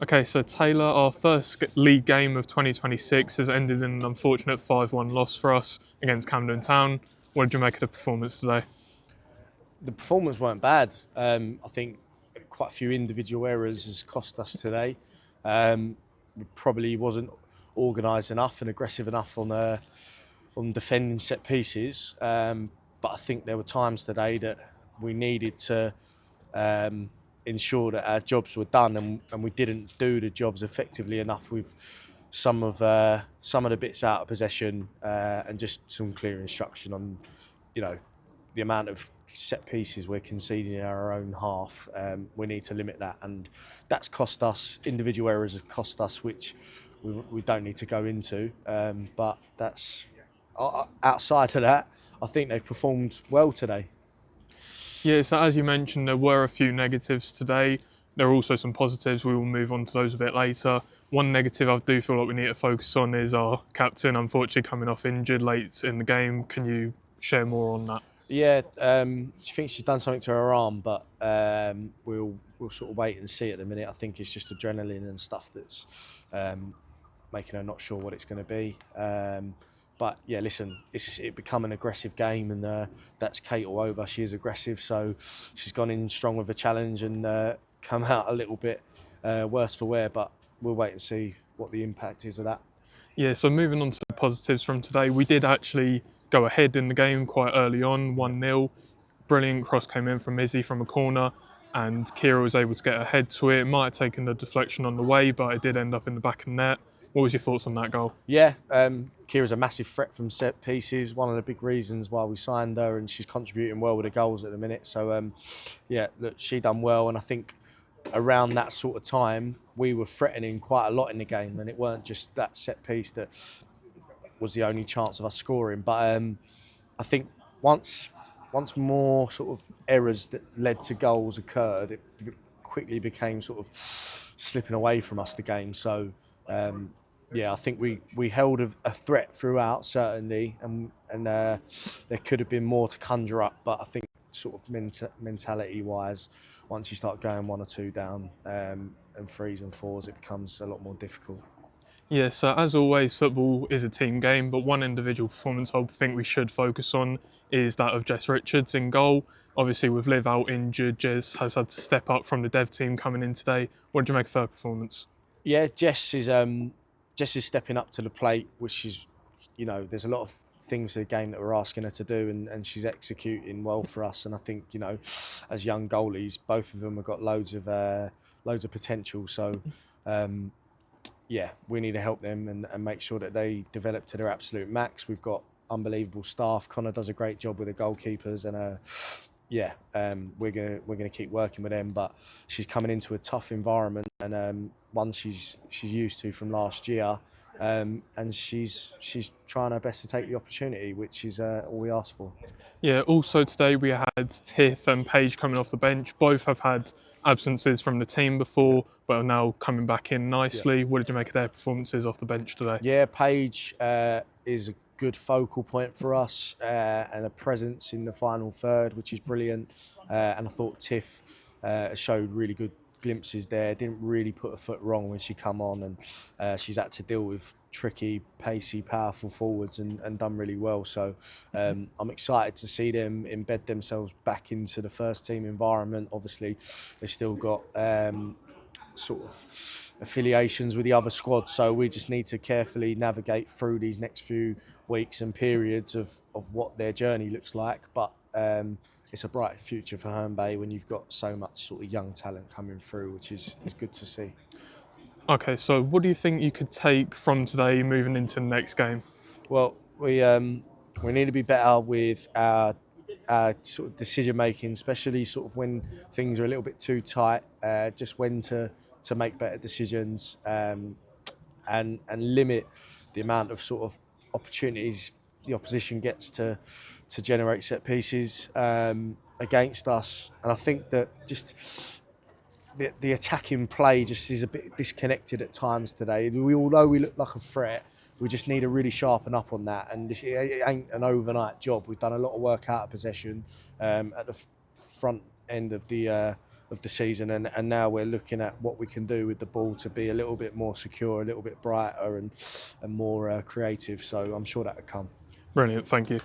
Okay, so Taylor, our first league game of 2026 has ended in an unfortunate 5-1 loss for us against Camden Town. What did you make of the performance today? The performance weren't bad. I think quite a few individual errors has cost us today. We probably wasn't organised enough and aggressive enough on defending set pieces. But I think there were times today that we needed to um, ensure that our jobs were done, and we didn't do the jobs effectively enough with some of the bits out of possession and just some clear instruction on, you know, the amount of set pieces we're conceding in our own half. We need to limit that, and that's cost us. Individual errors have cost us, which we don't need to go into. But that's outside of that. I think they've performed well today. Yeah, so as you mentioned, there were a few negatives today. There are also some positives. We will move on to those a bit later. One negative I do feel like we need to focus on is our captain, unfortunately, coming off injured late in the game. Can you share more on that? Yeah, she thinks she's done something to her arm, but we'll sort of wait and see at the minute. I think it's just adrenaline and stuff that's making her not sure what it's going to be. But yeah, listen, it become an aggressive game, and that's Kate all over. She is aggressive, so she's gone in strong with the challenge and come out a little bit worse for wear. But we'll wait and see what the impact is of that. Yeah, so moving on to the positives from today, we did actually go ahead in the game quite early on, Yeah. 1-0. Brilliant cross came in from Izzy from a corner, and Kira was able to get her head to it. It might have taken the deflection on the way, but it did end up in the back of the net. What was your thoughts on that goal? Yeah, Kira's a massive threat from set pieces. One of the big reasons why we signed her, and she's contributing well with the goals at the minute. So, yeah, look, she done well, and I think around that sort of time we were threatening quite a lot in the game, and it weren't just that set piece that was the only chance of us scoring. But I think once once more sort of errors that led to goals occurred, it quickly became sort of slipping away from us the game. So yeah, I think we held a threat throughout certainly, and there could have been more to conjure up. But I think sort of mentality wise, once you start going one or two down and threes and fours, it becomes a lot more difficult. Yeah, so as always, football is a team game, but one individual performance I think we should focus on is that of Jess Richards in goal. Obviously, with Liv out injured, Jess has had to step up from the dev team coming in today. What did you make of her performance? Yeah, Jess is stepping up to the plate, which is, there's a lot of things in the game that we're asking her to do, and she's executing well for us. And I think, as young goalies, both of them have got loads of potential. So yeah, we need to help them and make sure that they develop to their absolute max. We've got unbelievable staff. Connor does a great job with the goalkeepers, and yeah, we're gonna keep working with them. But she's coming into a tough environment, and one she's used to from last year, and she's trying her best to take the opportunity, which is all we ask for. Yeah, also today we had Tiff and Paige coming off the bench. Both have had absences from the team before, but are now coming back in Yeah. nicely. What did you make of their performances off the bench today? Yeah, Paige is a good focal point for us and a presence in the final third, which is brilliant. And I thought Tiff showed really good glimpses there. Didn't really put a foot wrong when she come on, and she's had to deal with tricky, pacey, powerful forwards and done really well. So I'm excited to see them embed themselves back into the first team environment. Obviously, they've still got sort of affiliations with the other squads, so we just need to carefully navigate through these next few weeks and periods of what their journey looks like. But it's a bright future for Herne Bay when you've got so much sort of young talent coming through, which is good to see. Okay, so what do you think you could take from today moving into the next game? Well, we need to be better with our sort of decision making, especially sort of when things are a little bit too tight. Just when to make better decisions, and limit the amount of sort of opportunities the opposition gets to generate set pieces against us. And I think that just the attacking play just is a bit disconnected at times today. Although we look like a threat, we just need to really sharpen up on that. And it ain't an overnight job. We've done a lot of work out of possession at the front end of of the season, and now we're looking at what we can do with the ball to be a little bit more secure, a little bit brighter, and more creative. So I'm sure that will come. Brilliant, thank you.